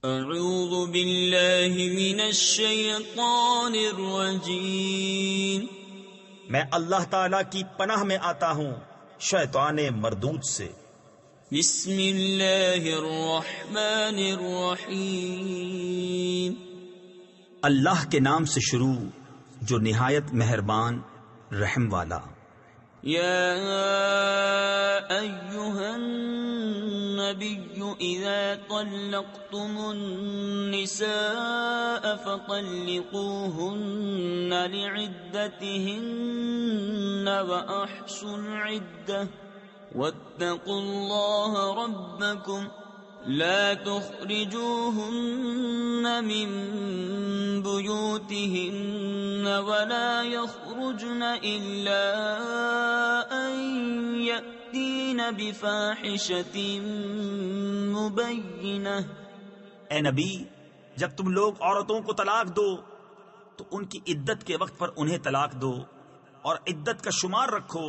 اعوذ باللہ من الشیطان الرجیم، میں اللہ تعالی کی پناہ میں آتا ہوں شیطان مردود سے۔ بسم اللہ الرحمن الرحیم، اللہ کے نام سے شروع جو نہایت مہربان رحم والا۔ یا ایہا النبی اذا طلقتم النساء فطلقوهن لعدتهن وأحصوا العدة واتقوا الله ربكم لا تخرجوهن من بيوتهن ولا يخرجن إلا أن يأتين بفاحشة مبينة۔ اے نبی، جب تم لوگ عورتوں کو طلاق دو تو ان کی عدت کے وقت پر انہیں طلاق دو، اور عدت کا شمار رکھو،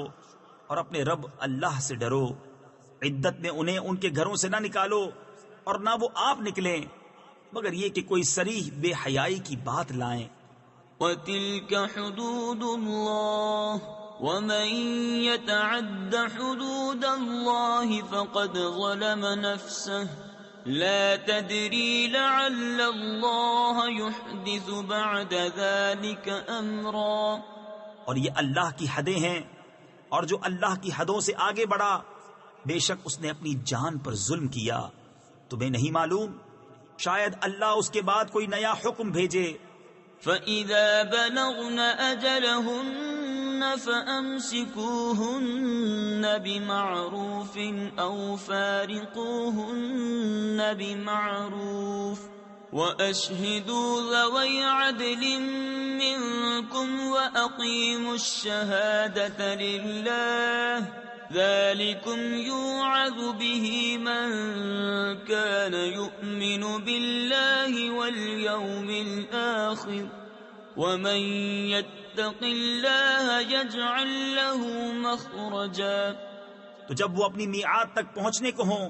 اور اپنے رب اللہ سے ڈرو۔ عدت میں انہیں ان کے گھروں سے نہ نکالو، اور نہ وہ آپ نکلیں مگر یہ کہ کوئی صریح بے حیائی کی بات لائیں۔ وَتِلْكَ حُدُودُ اللَّهِ وَمَن يَتَعَدَّ حُدُودَ اللَّهِ فَقَدْ ظَلَمَ نَفْسَهُ لَا تَدْرِي لَعَلَّ اللَّهَ يُحْدِثُ بَعْدَ ذَلِكَ أَمْرًا۔ اور یہ اللہ کی حدیں ہیں، اور جو اللہ کی حدوں سے آگے بڑھا بے شک اس نے اپنی جان پر ظلم کیا۔ تمہیں نہیں معلوم؟ شاید اللہ اس کے بعد کوئی نیا حکم بھیجے۔ فَإِذَا بَلَغْنَ أَجَلَهُنَّ فَأَمْسِكُوهُنَّ بِمَعْرُوفٍ أَوْ فَارِقُوهُنَّ بِمَعْرُوفٍ وَأَشْهِدُوا ذَوَيْ عَدْلٍ مِّنكُمْ وَأَقِيمُوا الشَّهَادَةَ لِلَّهِ ذَلِكُمْ يُوعَظُ بِهِ مَن كَانَ يُؤْمِنُ بِاللَّهِ وَالْيَوْمِ الْآخِرِ وَمَن يَتَّقِ اللَّهَ يَجْعَل لَّهُ مَخْرَجًا۔ تو جب وہ اپنی میعاد تک پہنچنے کو ہوں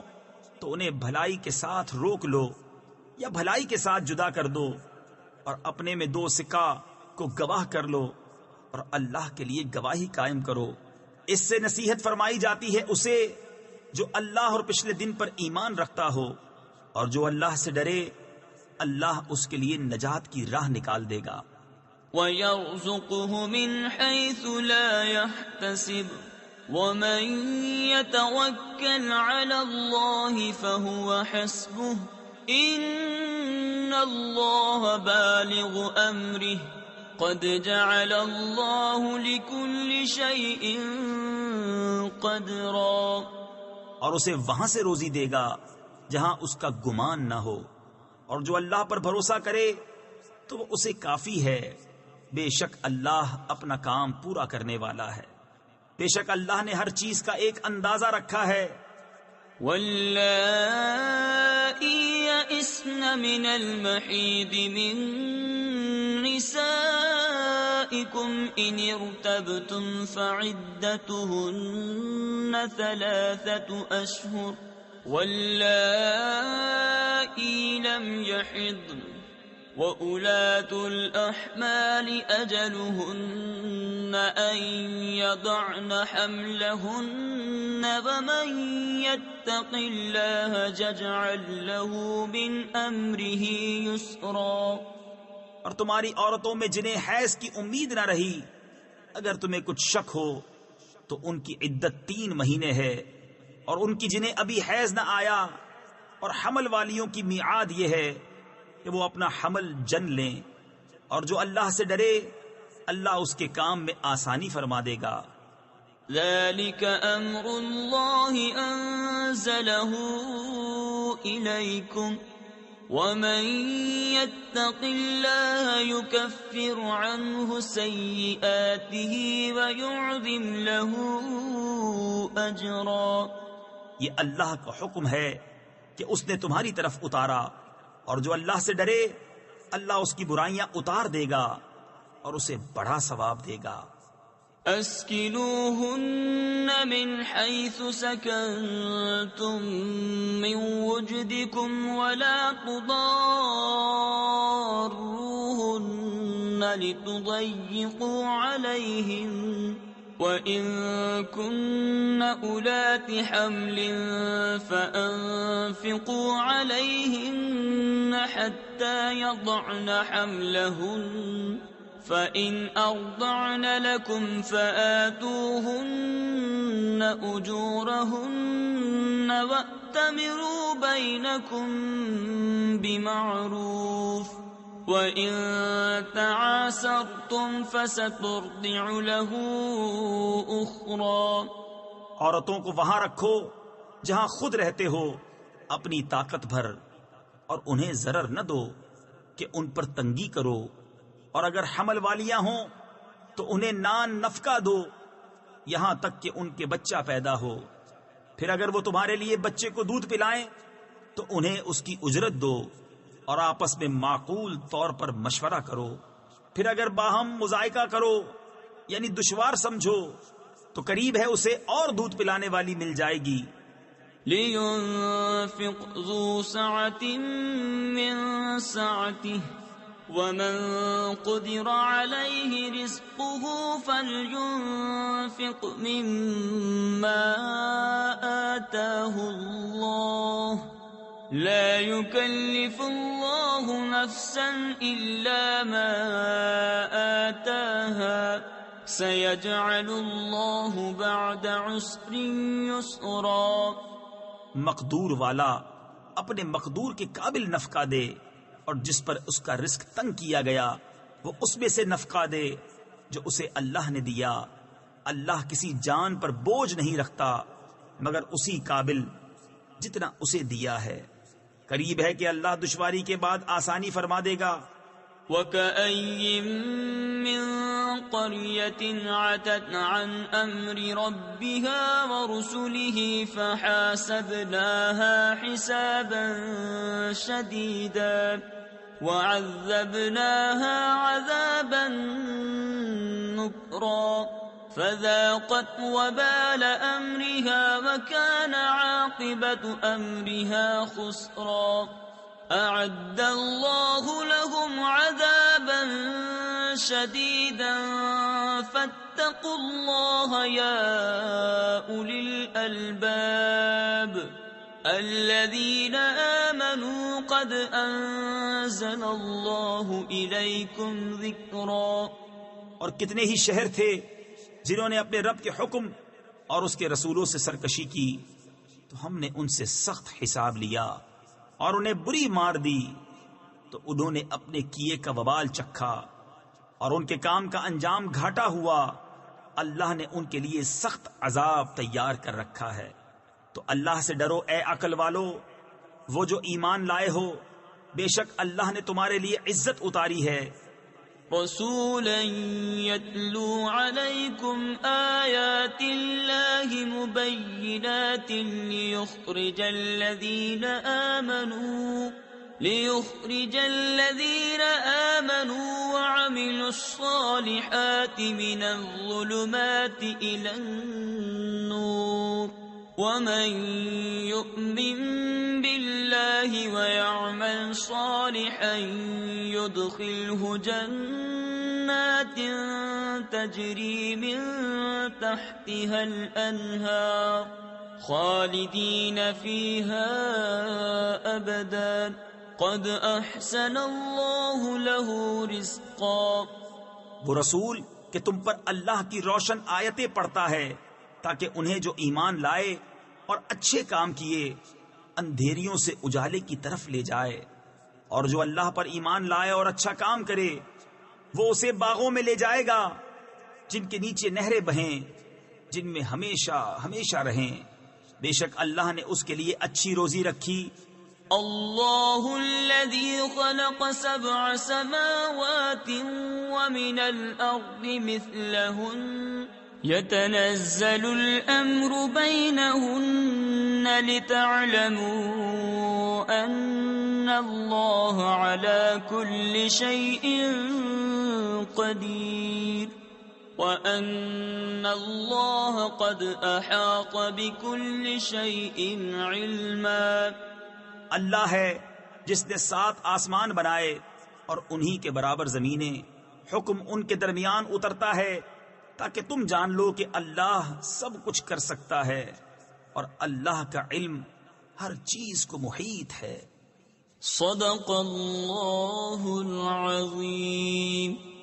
تو انہیں بھلائی کے ساتھ روک لو یا بھلائی کے ساتھ جدا کر دو، اور اپنے میں دو سکہ کو گواہ کر لو، اور اللہ کے لیے گواہی قائم کرو۔ اس سے نصیحت فرمائی جاتی ہے اسے جو اللہ اور پچھلے دن پر ایمان رکھتا ہو، اور جو اللہ سے ڈرے اللہ اس کے لیے نجات کی راہ نکال دے گا۔ وَيَرْزُقْهُ مِنْ حَيْثُ لَا يَحْتَسِبُ وَمَن يَتَوَكَّلْ عَلَى اللَّهِ فَهُوَ حَسْبُهُ إِنَّ اللَّهَ بَالِغُ أَمْرِهِ قَدْ جَعَلَ اللَّهُ لِكُلِّ شَيْءٍ قَدْرًا۔ اور اسے وہاں سے روزی دے گا جہاں اس کا گمان نہ ہو، اور جو اللہ پر بھروسہ کرے تو وہ اسے کافی ہے۔ بے شک اللہ اپنا کام پورا کرنے والا ہے۔ بے شک اللہ نے ہر چیز کا ایک اندازہ رکھا ہے۔ وَاللَّائِي يَئِسْنَ مِنَ الْمَحِيضِ مِن نِّسَائِكُمْ إِنِ ارْتَبْتُمْ فَعِدَّتُهُنَّ 3 أَشْهُرٍ وَاللَّائِي لَمْ يَحِضْنَ وَأُولَاتُ الْأَحْمَالِ أَجَلُهُنَّ أَن يَضَعْنَ حَمْلَهُنَّ وَمَن يَتَّقِ اللَّهَ يَجْعَل لَّهُ مِنْ أَمْرِهِ يُسْرًا۔ اور تمہاری عورتوں میں جنہیں حیض کی امید نہ رہی، اگر تمہیں کچھ شک ہو تو ان کی عدت 3 مہینے ہے، اور ان کی جنہیں ابھی حیض نہ آیا، اور حمل والیوں کی میعاد یہ ہے کہ وہ اپنا حمل جن لیں، اور جو اللہ سے ڈرے اللہ اس کے کام میں آسانی فرما دے گا۔ ذَلِكَ أَمْرُ اللَّهِ أَنزَلَهُ إِلَيْكُمْ وَمَن يَتَّقِ اللَّهَ يُكَفِّرْ عَنْهُ سَيِّئَاتِهِ وَيُعْظِمْ لَهُ أَجْرًا۔ یہ اللہ کا حکم ہے کہ اس نے تمہاری طرف اتارا، اور جو اللہ سے ڈرے اللہ اس کی برائیاں اتار دے گا اور اسے بڑا ثواب دے گا۔ أسكنوهن من حيث سكنتم من وجدكم ولا تضاروهن لتضيقوا عليهن وإن كن أولات حمل فأنفقوا عليهن حتى يضعن حملهن فإن أرضعن لكم فآتوهن أجورهن وأتمروا بينكم بمعروف وَإِن تَعَاسَرْتُمْ فَسَتُرْضِعُ لَهُ أُخْرَى۔ عورتوں کو وہاں رکھو جہاں خود رہتے ہو اپنی طاقت بھر، اور انہیں ضرر نہ دو کہ ان پر تنگی کرو، اور اگر حمل والیاں ہوں تو انہیں نان نفقہ دو یہاں تک کہ ان کے بچہ پیدا ہو، پھر اگر وہ تمہارے لیے بچے کو دودھ پلائیں تو انہیں اس کی اجرت دو، اور آپس میں معقول طور پر مشورہ کرو۔ پھر اگر باہم مذائقہ کرو یعنی دشوار سمجھو تو قریب ہے اسے اور دودھ پلانے والی مل جائے گی۔ لِيُنْفِقْ ذُو سَعَةٍ مِّن سَعَتِهِ وَمَن قُدِرَ عَلَيْهِ رِزْقُهُ فَلْيُنْفِقْ مِمَّا آتَاهُ اللَّهُ لا يكلف الله نفسا إلا ما آتاها سيجعل الله بعد عسر يسرا۔ مقدور والا اپنے مقدور کے قابل نفقہ دے، اور جس پر اس کا رزق تنگ کیا گیا وہ اس میں سے نفقہ دے جو اسے اللہ نے دیا۔ اللہ کسی جان پر بوجھ نہیں رکھتا مگر اسی قابل جتنا اسے دیا ہے۔ قریب ہے کہ اللہ دشواری کے بعد آسانی فرما دے گا۔ وَكَأَيٍّ مِّن قَرْيَةٍ عَتَتْ عَنْ أَمْرِ رَبِّهَا وَرُسُلِهِ فَحَاسَبْنَاهَا حِسَابًا شَدِيدًا وَعَذَّبْنَاهَا عَذَابًا نُكْرًا فذاقت وبال أمرها وكان عاقبة أمرها خسرا۔ أعد الله لهم عذابا شديدا فاتقوا الله يا أولي الألباب الذين آمنوا قد أنزل الله إليكم ذكرا۔ اور کتنے ہی شہر تھے جنہوں نے اپنے رب کے حکم اور اس کے رسولوں سے سرکشی کی تو ہم نے ان سے سخت حساب لیا اور انہیں بری مار دی، تو انہوں نے اپنے کیے کا وبال چکھا اور ان کے کام کا انجام گھاٹا ہوا۔ اللہ نے ان کے لیے سخت عذاب تیار کر رکھا ہے۔ تو اللہ سے ڈرو اے عقل والو، وہ جو ایمان لائے ہو، بے شک اللہ نے تمہارے لیے عزت اتاری ہے۔ رسولا يتلو عليكم آيات الله مبينات ليخرج الذين آمنوا وعملوا الصالحات من الظلمات إلى النور ومن يؤمن بالله ويعمل صالحا يدخله جنات تجري من تحتها الأنهار خالدين فيها أبدا قد أحسن الله له رزقا۔ وہ رسول کہ تم پر اللہ کی روشن آیتیں پڑھتا ہے تاکہ انہیں جو ایمان لائے اور اچھے کام کیے اندھیریوں سے اجالے کی طرف لے جائے، اور جو اللہ پر ایمان لائے اور اچھا کام کرے وہ اسے باغوں میں لے جائے گا جن کے نیچے نہریں بہیں، جن میں ہمیشہ ہمیشہ رہیں۔ بے شک اللہ نے اس کے لیے اچھی روزی رکھی۔ اللہ الذي خلق 7 سماوات ومن الأرض مثلهن يتنزل الأمر بينهن لتعلموا أن الله على كل شيء قدير۔ وَأَنَّ اللَّهَ قَدْ أَحَاطَ بِكُلِّ شَيْءٍ عِلْمًا. اللہ ہے جس نے 7 آسمان بنائے اور انہی کے برابر زمینیں. حکم ان کے درمیان اترتا ہے تاکہ تم جان لو کہ اللہ سب کچھ کر سکتا ہے اور اللہ کا علم ہر چیز کو محیط ہے. صدق اللہ العظیم.